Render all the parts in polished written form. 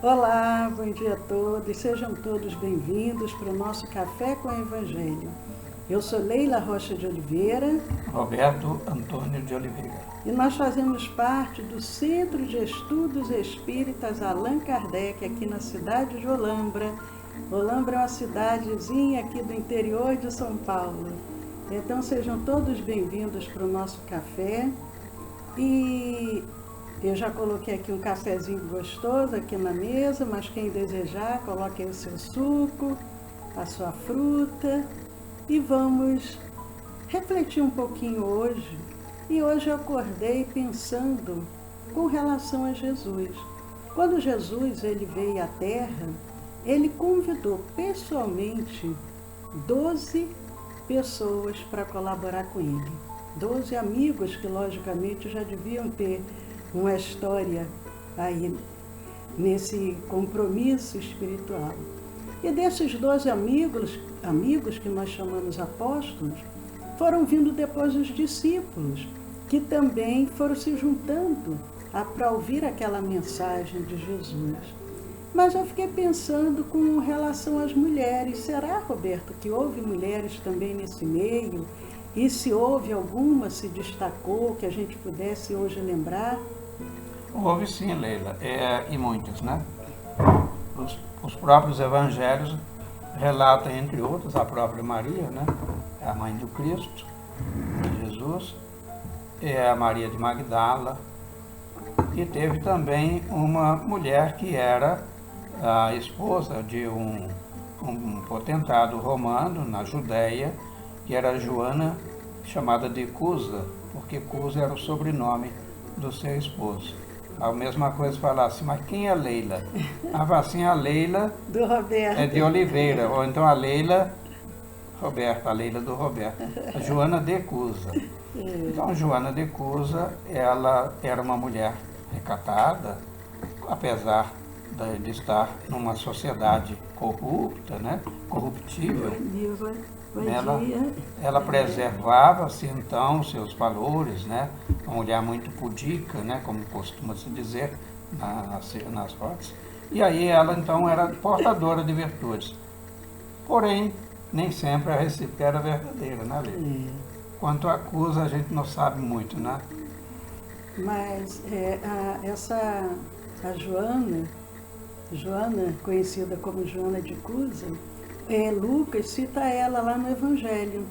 Olá, bom dia a todos, sejam todos bem-vindos para o nosso Café com o Evangelho. Eu sou Leila Rocha de Oliveira. Roberto Antônio de Oliveira. E nós fazemos parte do Centro de Estudos Espíritas Allan Kardec, aqui na cidade de Olambra. Olambra é uma cidadezinha aqui do interior de São Paulo. Então sejam todos bem-vindos para o nosso café. E eu já coloquei aqui um cafezinho gostoso aqui na mesa, mas quem desejar, coloque aí o seu suco, a sua fruta e vamos refletir um pouquinho hoje. E hoje eu acordei pensando com relação a Jesus. Quando Jesus ele veio à Terra, ele convidou pessoalmente 12 pessoas para colaborar com ele. 12 amigos que logicamente já deviam ter uma história aí nesse compromisso espiritual. E desses 12 amigos que nós chamamos apóstolos, foram vindo depois os discípulos, que também foram se juntando para ouvir aquela mensagem de Jesus. Mas eu fiquei pensando com relação às mulheres. Será, Roberto, que houve mulheres também nesse meio? E se houve alguma, se destacou, que a gente pudesse hoje lembrar? Houve sim, Leila, e muitas, né? Os próprios evangelhos relatam, entre outros, a própria Maria, né? A mãe do Cristo, Jesus, a Maria de Magdala, e teve também uma mulher que era a esposa de um potentado romano na Judéia, que era Joana, chamada de Cusa, porque Cusa era o sobrenome do seu esposo. A mesma coisa falasse, mas quem é Leila? Assim, a Leila do Roberto. É de Oliveira, ou então a Leila Roberto, a Leila do Roberto, a Joana de Cusa. Então, Joana de Cusa, ela era uma mulher recatada, apesar de estar numa sociedade corrupta, né? Corruptível. Ela preservava-se então os seus valores, né? Uma mulher muito pudica, né? Como costuma se dizer nas rodas. E aí ela então era portadora de virtudes. Porém, nem sempre a recíproca era verdadeira, né, Leila? Quanto à Cusa, a gente não sabe muito, né? Mas a Joana, conhecida como Joana de Cusa, Lucas cita ela lá no Evangelho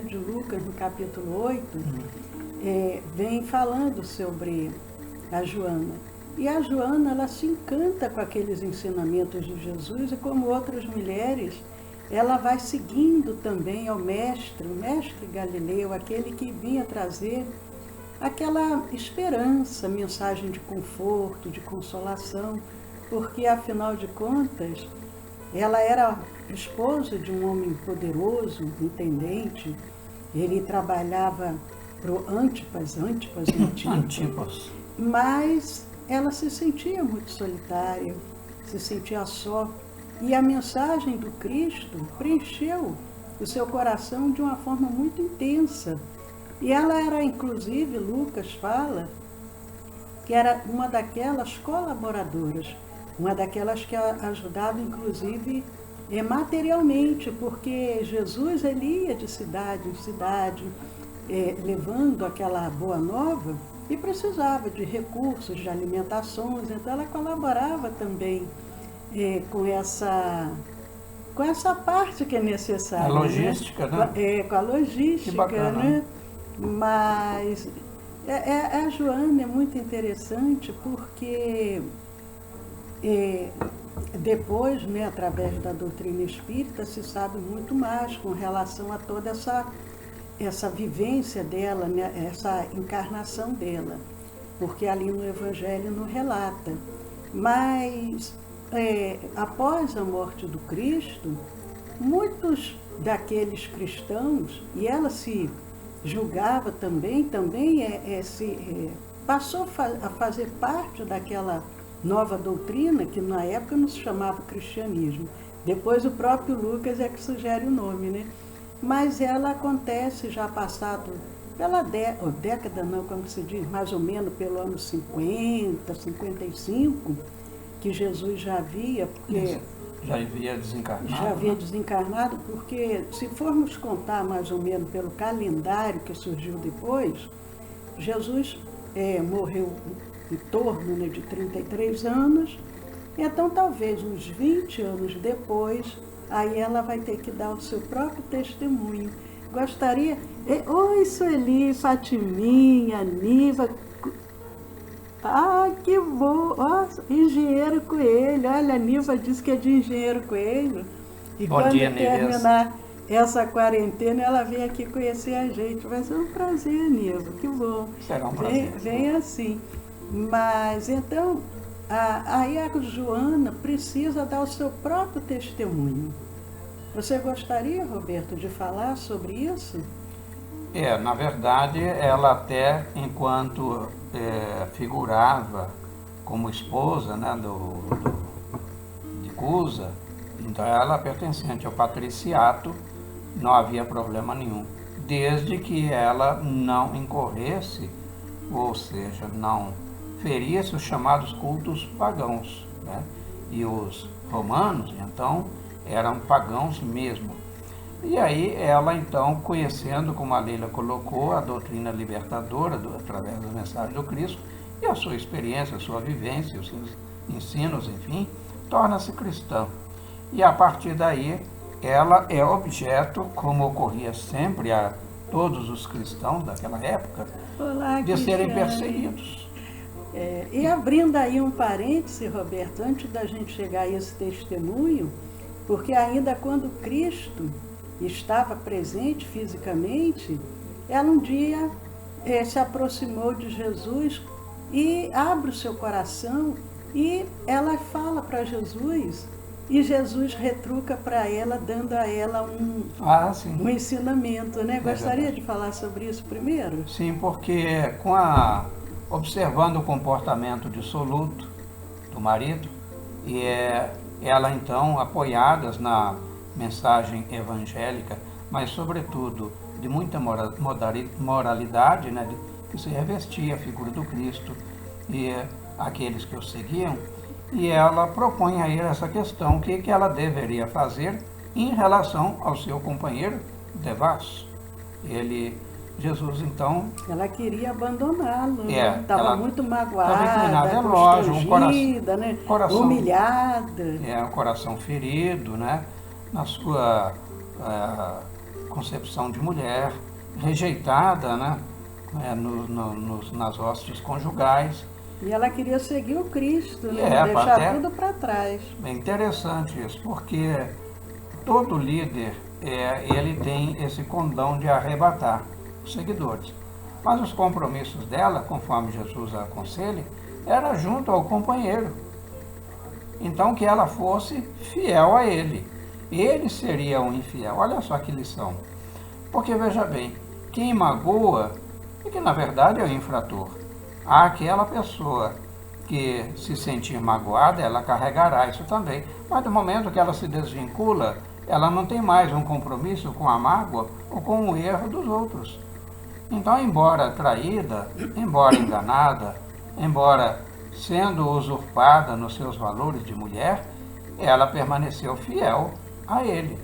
de Lucas, no capítulo 8, vem falando sobre a Joana. E a Joana, ela se encanta com aqueles ensinamentos de Jesus e como outras mulheres, ela vai seguindo também ao o mestre Galileu, aquele que vinha trazer aquela esperança, mensagem de conforto, de consolação, porque afinal de contas, ela era esposa de um homem poderoso, intendente. Ele trabalhava para o Antipas, mas ela se sentia muito solitária, se sentia só. E a mensagem do Cristo preencheu o seu coração de uma forma muito intensa. E ela era, inclusive, Lucas fala, que era uma daquelas colaboradoras, uma daquelas que ajudava, inclusive, materialmente, porque Jesus ele ia de cidade em cidade, levando aquela boa nova e precisava de recursos, de alimentações, então ela colaborava também com essa parte que é necessária. A logística, né? Com a logística, que bacana, né? Mas a Joana é muito interessante porque depois, né, através da doutrina espírita, se sabe muito mais com relação a toda essa vivência dela, né, essa encarnação dela, porque ali no Evangelho não relata. Mas, após a morte do Cristo, muitos daqueles cristãos, e ela se julgava também passou a fazer parte daquela nova doutrina, que na época não se chamava cristianismo. Depois o próprio Lucas é que sugere o nome, né? Mas ela acontece já passado pela década, não, como se diz, mais ou menos pelo ano 50, 55, que Jesus já havia, porque já havia desencarnado. já havia desencarnado, porque se formos contar mais ou menos pelo calendário que surgiu depois, Jesus morreu em torno, né, de 33 anos, então talvez uns 20 anos depois, aí ela vai ter que dar o seu próprio testemunho. Gostaria... Oi, Sueli, Fatiminha, Niva... Ah, que bom! Oh, Engenheiro Coelho, olha, a Niva disse que é de Engenheiro Coelho. E Bom quando dia, terminar essa quarentena, ela vem aqui conhecer a gente. Vai ser um prazer, Niva, que bom. Será um prazer. Vem assim. Mas então, aí a Joana precisa dar o seu próprio testemunho. Você gostaria, Roberto, de falar sobre isso? Na verdade, ela até, enquanto figurava como esposa, né, de Cusa, então ela pertencente ao patriciato, não havia problema nenhum, desde que ela não incorresse, ou seja, não ferisse os chamados cultos pagãos, né? E os romanos, então, eram pagãos mesmo. E aí ela, então, conhecendo, como a Leila colocou, a doutrina libertadora, através da mensagem do Cristo, e a sua experiência, a sua vivência, os seus ensinos, enfim, torna-se cristã. E a partir daí, ela é objeto, como ocorria sempre a todos os cristãos daquela época, Olá, de serem Cristiane. perseguidos. E abrindo aí um parêntese, Roberto, antes da gente chegar a esse testemunho, porque ainda quando Cristo estava presente fisicamente, ela um dia se aproximou de Jesus e abre o seu coração e ela fala para Jesus, e Jesus retruca para ela, dando a ela um ensinamento, né? Gostaria de falar sobre isso primeiro? Sim, porque observando o comportamento dissoluto do marido, e ela então, apoiadas na mensagem evangélica, mas sobretudo de muita moralidade, né, que se revestia a figura do Cristo e aqueles que o seguiam, e ela propõe a ele essa questão, o que ela deveria fazer em relação ao seu companheiro Devas. Jesus, então... Ela queria abandoná-lo, estava muito magoada, constrangida, né? Humilhada. O coração ferido, né? Na sua concepção de mulher, rejeitada, né? Nas hostes conjugais. E ela queria seguir o Cristo, né? Deixar tudo para trás. É interessante isso, porque todo líder, ele tem esse condão de arrebatar os seguidores. Mas os compromissos dela, conforme Jesus a aconselha, era junto ao companheiro. Então que ela fosse fiel a ele. Ele seria um infiel. Olha só que lição. Porque veja bem, quem magoa, é que na verdade é o infrator. Aquela pessoa que se sentir magoada, ela carregará isso também. Mas no momento que ela se desvincula, ela não tem mais um compromisso com a mágoa ou com o erro dos outros. Então, embora traída, embora enganada, embora sendo usurpada nos seus valores de mulher, ela permaneceu fiel a ele,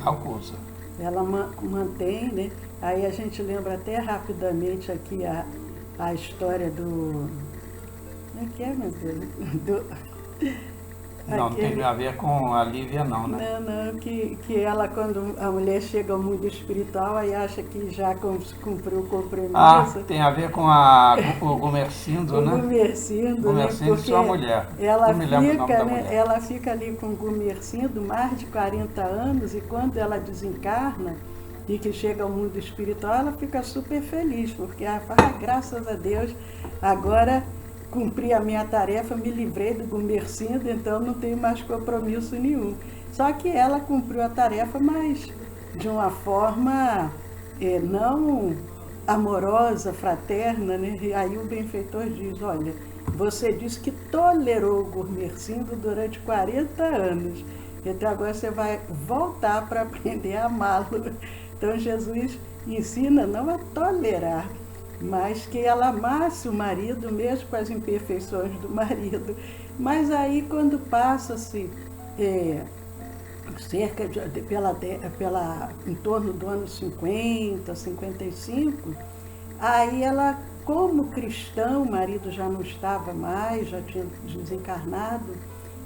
ao Cusa. Ela mantém, né? Aí a gente lembra até rapidamente aqui a história do... Como é que é, meu Deus? Não tem a ver com a Lívia, não, né? Não, que ela, quando a mulher chega ao mundo espiritual, aí acha que já cumpriu o compromisso. Tem a ver com o Gumercindo, né? O Gumercindo, Gumercindo, né? sua mulher. Ela fica ali com o Gumercindo mais de 40 anos, e quando ela desencarna e que chega ao mundo espiritual, ela fica super feliz, porque ela fala, graças a Deus, agora cumpri a minha tarefa, me livrei do Gumercindo, então não tenho mais compromisso nenhum. Só que ela cumpriu a tarefa, mas de uma forma não amorosa, fraterna, né? E aí o benfeitor diz, olha, você disse que tolerou o Gumercindo durante 40 anos, então agora você vai voltar para aprender a amá-lo. Então Jesus ensina não a tolerar, mas que ela amasse o marido, mesmo com as imperfeições do marido. Mas aí quando passa-se cerca de, em torno do ano 50, 55, aí ela, como cristã, o marido já não estava mais, já tinha desencarnado,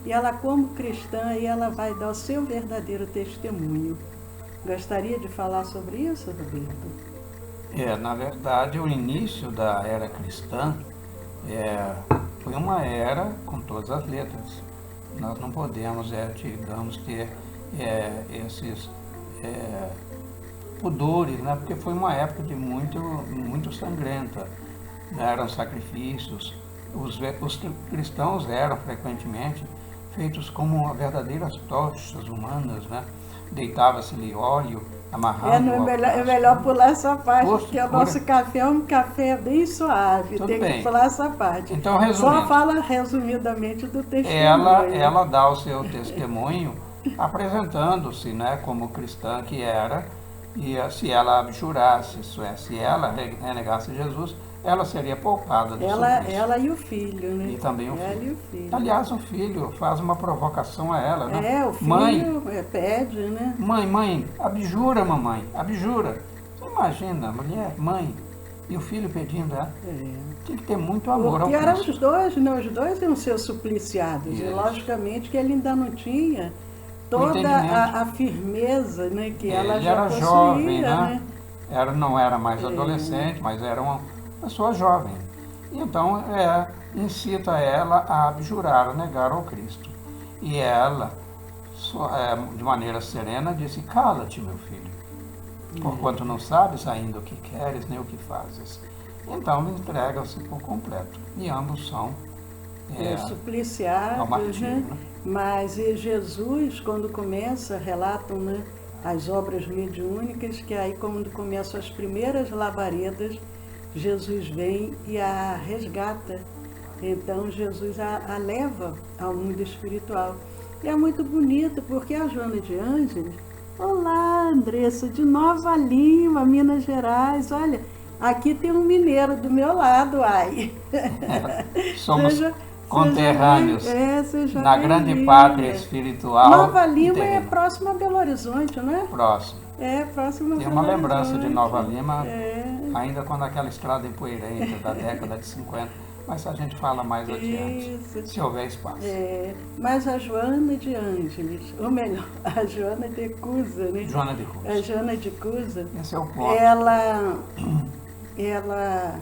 e ela, como cristã, aí ela vai dar o seu verdadeiro testemunho. Gostaria de falar sobre isso, Roberto? Na verdade, o início da era cristã foi uma era com todas as letras. Nós não podemos, digamos, ter esses pudores, né? Porque foi uma época de muito sangrenta. Eram sacrifícios. Os cristãos eram frequentemente feitos como verdadeiras tochas humanas, né? Deitava-se-lhe óleo, amarrando. É melhor pular essa parte, porque o pura. nosso café é um café bem suave. Tudo tem bem. que pular essa parte. Então, resumindo, só fala resumidamente do testemunho. Ela dá o seu testemunho apresentando-se, né, como cristã que era, e se ela abjurasse, isso é, se ela renegasse Jesus, ela seria poupada do suplício. Ela e o filho, né? E também o ela filho. E o filho. Aliás, o filho faz uma provocação a ela, né? O filho mãe, pede, né? Mãe, abjura, mamãe, abjura. Você imagina, a mulher, mãe, e o filho pedindo ela. Tem que ter muito amor ao Cristo. Porque eram Cristo. os dois, né? Os dois iam ser supliciados. Isso. E logicamente que ele ainda não tinha toda a firmeza, né, que ela Ele já era possuía, jovem, né? Não era mais adolescente, mas era uma pessoa jovem. Então, incita ela a abjurar, a negar ao Cristo. E ela, de maneira serena, disse: cala-te, meu filho, porquanto não sabes ainda o que queres, nem o que fazes. Então, entregam-se por completo. E ambos são supliciados, ao martírio, né? Mas Jesus, quando começa, relatam, né, as obras mediúnicas, que aí quando começam as primeiras labaredas, Jesus vem e a resgata. Então Jesus a leva ao mundo espiritual. E é muito bonito, porque a Joana de Ângeles, olá Andressa, de Nova Lima, Minas Gerais, olha, aqui tem um mineiro do meu lado, ai. Somos conterrâneos na grande pátria espiritual. Nova Lima é próximo a Belo Horizonte, não é? Próximo. Próximo a Tem Belo uma lembrança Horizonte. de Nova Lima, ainda quando aquela estrada empoeirenta da década de 50, mas a gente fala mais adiante, se houver espaço. Mas a Joana de Ângeles, ou melhor, a Joana de Cusa, né? Joana de Cusa. A Joana de Cusa, esse é o ponto. Ela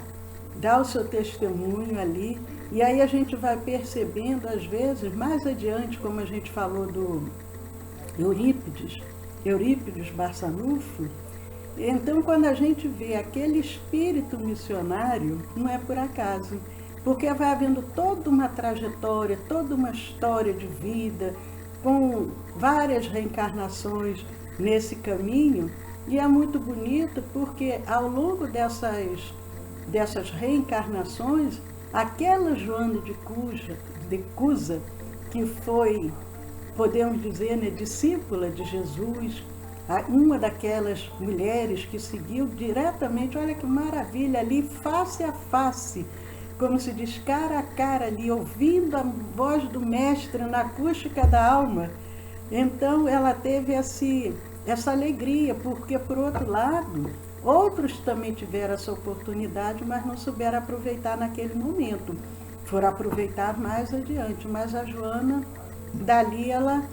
dá o seu testemunho ali, e aí a gente vai percebendo, às vezes, mais adiante, como a gente falou do Eurípides Barçanufo. Então, quando a gente vê aquele espírito missionário, não é por acaso, porque vai havendo toda uma trajetória, toda uma história de vida, com várias reencarnações nesse caminho, e é muito bonito porque ao longo dessas reencarnações, aquela Joana de Cusa, que foi, podemos dizer, né, discípula de Jesus, uma daquelas mulheres que seguiu diretamente, olha que maravilha, ali face a face, como se diz, cara a cara ali, ouvindo a voz do mestre na acústica da alma. Então ela teve essa alegria, porque por outro lado, outros também tiveram essa oportunidade, mas não souberam aproveitar naquele momento. Foram aproveitar mais adiante, mas a Joana, dali ela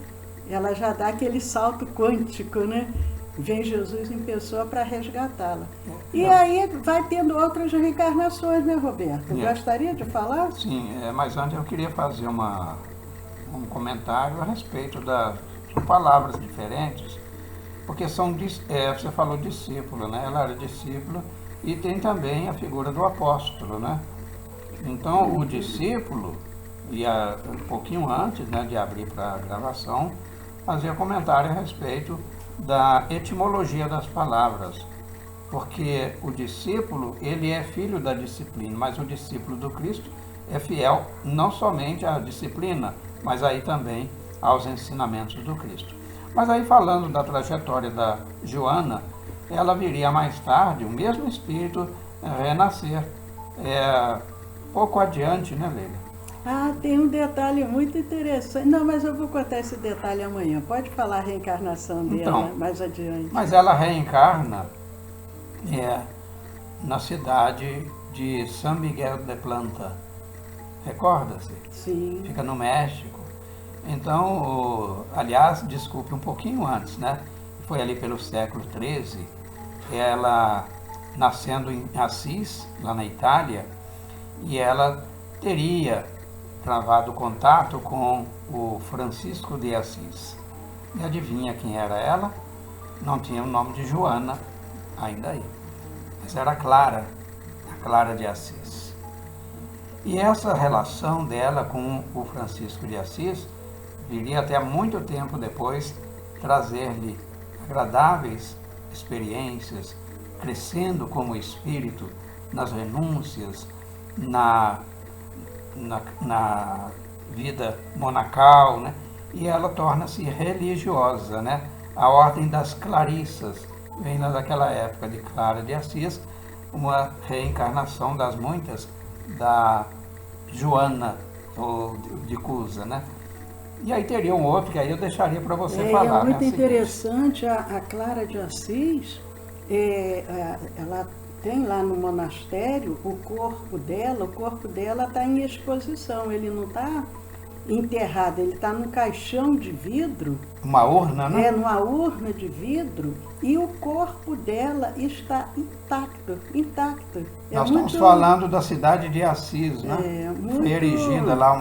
já dá aquele salto quântico, né? Vem Jesus em pessoa para resgatá-la. E aí vai tendo outras reencarnações, né, Roberto? Gostaria de falar? Sim, mas antes eu queria fazer um comentário a respeito das palavras diferentes, porque você falou discípulo, né? Ela era discípula, e tem também a figura do apóstolo, né? Então, o discípulo, um pouquinho antes, né, de abrir para a gravação, fazia comentário a respeito da etimologia das palavras, porque o discípulo, ele é filho da disciplina, mas o discípulo do Cristo é fiel não somente à disciplina, mas aí também aos ensinamentos do Cristo. Mas aí, falando da trajetória da Joana, ela viria mais tarde, o mesmo espírito renascer, pouco adiante, né, Leila? Ah, tem um detalhe muito interessante. Não, mas eu vou contar esse detalhe amanhã. Pode falar a reencarnação dela Então, mais adiante. mas ela reencarna é, na cidade de San Miguel de Planta. Recorda-se? Sim. Fica no México. Então, aliás, desculpe, um pouquinho antes, né? Foi ali pelo século XIII, ela nascendo em Assis, lá na Itália, e ela teria travado contato com o Francisco de Assis. E adivinha quem era ela? Não tinha o nome de Joana ainda aí, mas era Clara, a Clara de Assis. E essa relação dela com o Francisco de Assis viria até muito tempo depois trazer-lhe agradáveis experiências, crescendo como espírito nas renúncias, na vida monacal, né? E ela torna-se religiosa, né? A Ordem das Clarissas vem daquela época de Clara de Assis, uma reencarnação das muitas da Joana ou de Cusa, né? E aí teria um outro que aí eu deixaria para você falar. É muito né? interessante, a Clara de Assis, ela tem lá no monastério o corpo dela está em exposição, ele não está enterrado, ele está num caixão de vidro. Uma urna, né? Numa urna de vidro, e o corpo dela está intacto. Nós estamos falando da cidade de Assis, né? Foi erigida lá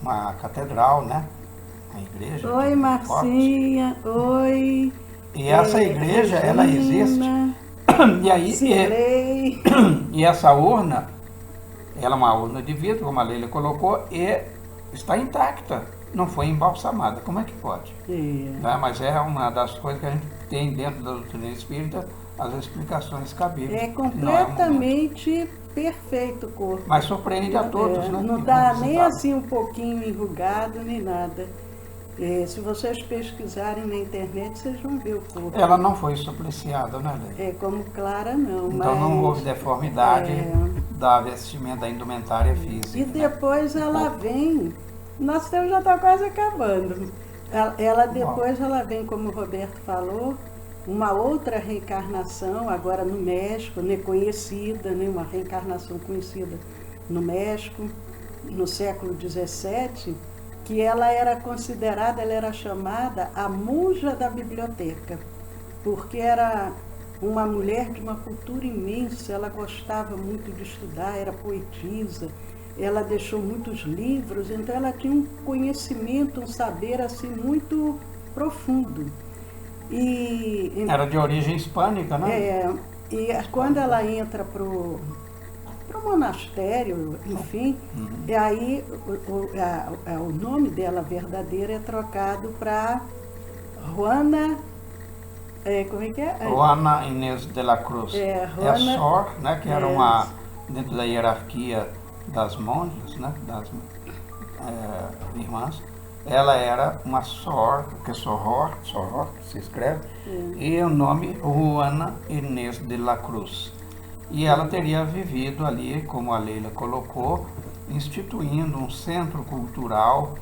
uma catedral, né? Uma igreja. Oi, Marcinha. Oi. E essa igreja, Regina, ela existe. E aí, e essa urna, ela é uma urna de vidro, como a Leila colocou, e está intacta. Não foi embalsamada. Como é que pode? Né? Mas é uma das coisas que a gente tem dentro da doutrina espírita, as explicações cabíveis. É completamente perfeito o corpo. Mas surpreende a todos, né? Não dá nem assim um pouquinho enrugado, nem nada. Se vocês pesquisarem na internet, vocês vão ver o corpo. Ela não foi supliciada, né, Leila? Como Clara, não. Então não houve deformidade da vestimenta, da indumentária física. E depois ela vem... Nosso tempo já está quase acabando. Depois ela vem, como o Roberto falou, uma outra reencarnação, agora no México, conhecida, uma reencarnação conhecida no México, no século XVII, que ela era chamada a monja da biblioteca, porque era uma mulher de uma cultura imensa, ela gostava muito de estudar, era poetisa, ela deixou muitos livros, então ela tinha um conhecimento, um saber assim muito profundo. Era de origem hispânica, né? E quando ela entra para o monastério, enfim, e aí o nome dela verdadeiro é trocado para Juana... como é que é? Juana Inês de la Cruz. Sor, né, que era uma, dentro da hierarquia das monjas, né, das irmãs, ela era uma Sor, que é Soror se escreve, e o nome Juana Inês de la Cruz. E ela teria vivido ali, como a Leila colocou, instituindo um centro cultural,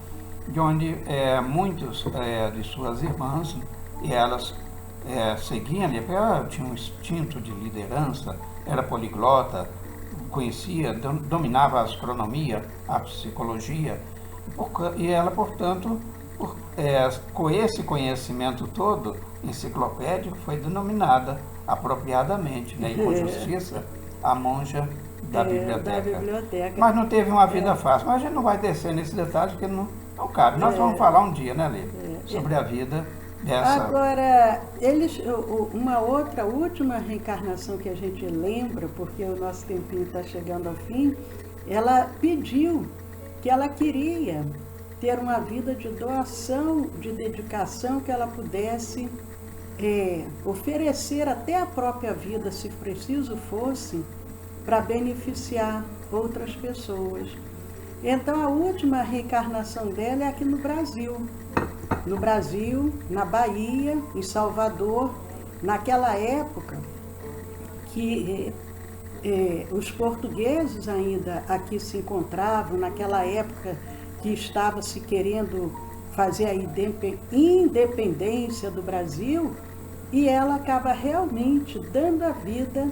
de onde muitos de suas irmãs, e elas seguiam ali, porque ela tinha um instinto de liderança, era poliglota, conhecia, dominava a astronomia, a psicologia, e ela, portanto, com esse conhecimento todo enciclopédico, foi denominada apropriadamente, né, e com justiça, a monja da biblioteca. Mas não teve uma vida fácil. Mas a gente não vai descer nesse detalhe, porque não cabe. Nós vamos falar um dia, né, Lê? Sobre a vida dessa... Agora, uma outra última reencarnação que a gente lembra, porque o nosso tempinho está chegando ao fim, ela pediu que ela queria ter uma vida de doação, de dedicação, que ela pudesse oferecer até a própria vida, se preciso fosse, para beneficiar outras pessoas. Então, a última reencarnação dela é aqui no Brasil. No Brasil, na Bahia, em Salvador, naquela época que os portugueses ainda aqui se encontravam, naquela época que estava se querendo fazer a independência do Brasil, e ela acaba realmente dando a vida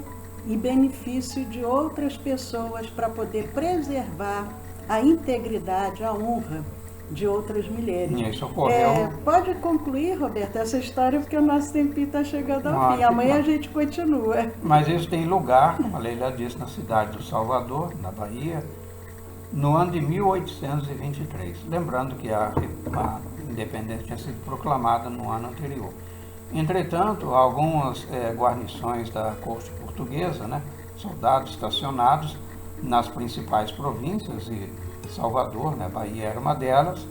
em benefício de outras pessoas para poder preservar a integridade, a honra de outras mulheres. Isso ocorreu. Pode concluir, Roberto, essa história, porque o nosso tempinho está chegando ao fim. Amanhã a gente continua. Mas isso tem lugar, como a Leila disse, na cidade do Salvador, na Bahia, no ano de 1823. Lembrando que a independência tinha sido proclamada no ano anterior. Entretanto, algumas guarnições da corte portuguesa, né, soldados estacionados nas principais províncias, e Salvador, né, Bahia era uma delas.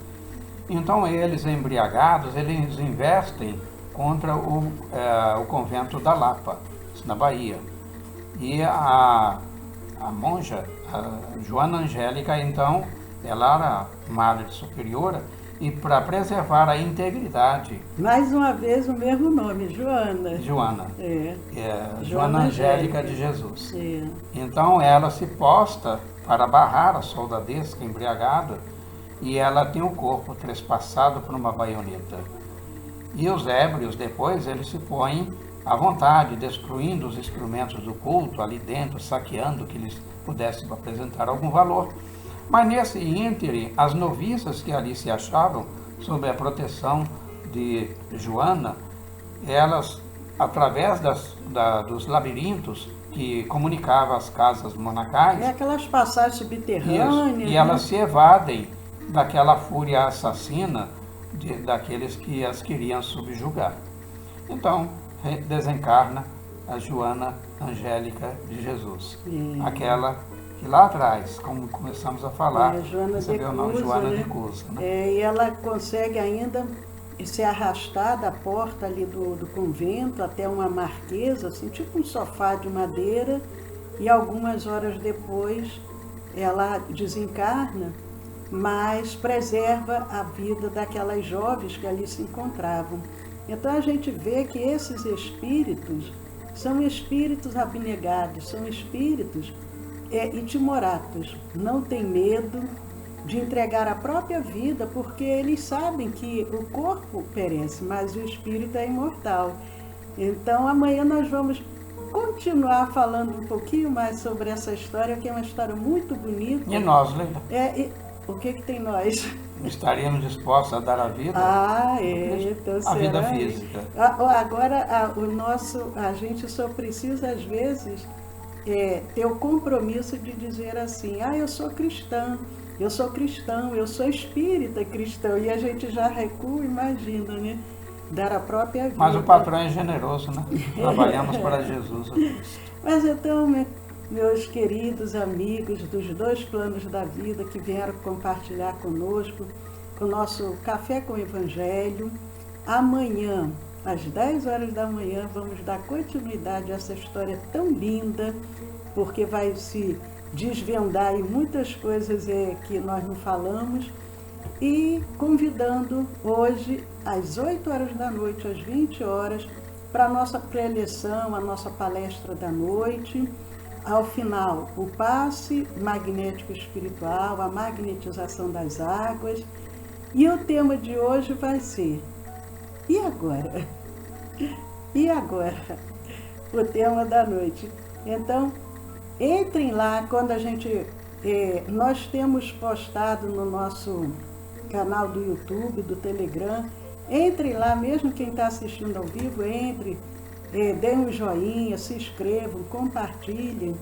Então eles, embriagados, eles investem contra o convento da Lapa, na Bahia. E a monja, a Joana Angélica, então, ela era madre superiora, e para preservar a integridade... Mais uma vez o mesmo nome, Joana. Joana. Joana Angélica de Jesus. É. Então ela se posta para barrar a soldadesca embriagada, e ela tem o corpo trespassado por uma baioneta. E os ébrios, depois, eles se põem à vontade, destruindo os instrumentos do culto ali dentro, saqueando que lhes pudesse apresentar algum valor. Mas nesse íntere, as noviças que ali se achavam, sob a proteção de Joana, elas, através dos labirintos que comunicavam as casas monacais... aquelas passagens subterrâneas. Isso, e elas se evadem daquela fúria assassina daqueles que as queriam subjugar. Então, desencarna a Joana Angélica de Jesus, aquela que lá atrás, como começamos a falar, recebeu o nome Joana de Cusa. Né? E ela consegue ainda se arrastar da porta ali do convento até uma marquesa, assim, tipo um sofá de madeira, e algumas horas depois ela desencarna, mas preserva a vida daquelas jovens que ali se encontravam. Então a gente vê que esses espíritos são espíritos abnegados, são espíritos timoratos, não tem medo de entregar a própria vida, porque eles sabem que o corpo perece, mas o espírito é imortal. Então amanhã nós vamos continuar falando um pouquinho mais sobre essa história, que é uma história muito bonita. E nós, Leila? O que tem nós? Estaríamos dispostos a dar a vida? Então a vida física. Agora, a gente só precisa, às vezes, ter o compromisso de dizer assim, eu sou cristã, eu sou cristão, eu sou espírita cristão, e a gente já recua, imagina, né? Dar a própria vida. Mas o patrão é generoso, né? Trabalhamos para Jesus. Mas então, meus queridos amigos dos dois planos da vida que vieram compartilhar conosco o nosso Café com o Evangelho, amanhã, às 10 horas da manhã, vamos dar continuidade a essa história tão linda, porque vai se desvendar em muitas coisas que nós não falamos, e convidando hoje, às 8 horas da noite, às 20 horas, para a nossa preleção, a nossa palestra da noite. Ao final, o passe magnético espiritual, a magnetização das águas. E o tema de hoje vai ser: e agora? E agora? O tema da noite. Então, entrem lá, quando a gente... nós temos postado no nosso canal do YouTube, do Telegram. Entrem lá, mesmo quem está assistindo ao vivo, entre, deem um joinha, se inscrevam, compartilhem,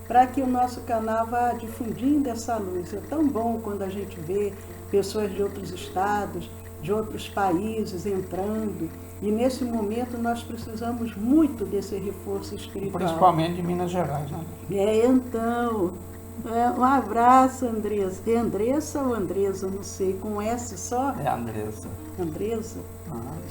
para que o nosso canal vá difundindo essa luz. É tão bom quando a gente vê pessoas de outros estados, de outros países entrando, e nesse momento nós precisamos muito desse reforço espiritual. Principalmente de Minas Gerais, né? Então, um abraço, Andressa. É Andressa ou Andresa? Não sei, com S só? É Andressa. Andressa?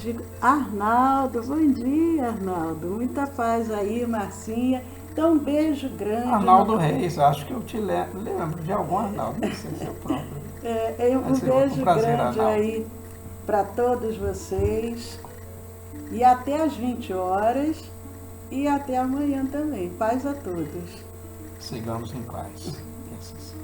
Digo, Arnaldo, bom dia, Arnaldo. Muita paz aí, Marcinha. Então, um beijo grande. Arnaldo Reis, acho que eu te lembro de algum Arnaldo, não sei se é o próprio. Um beijo grande, Arnaldo, aí para todos vocês. E até às 20 horas. E até amanhã também. Paz a todos. Sigamos em paz. Que assim seja.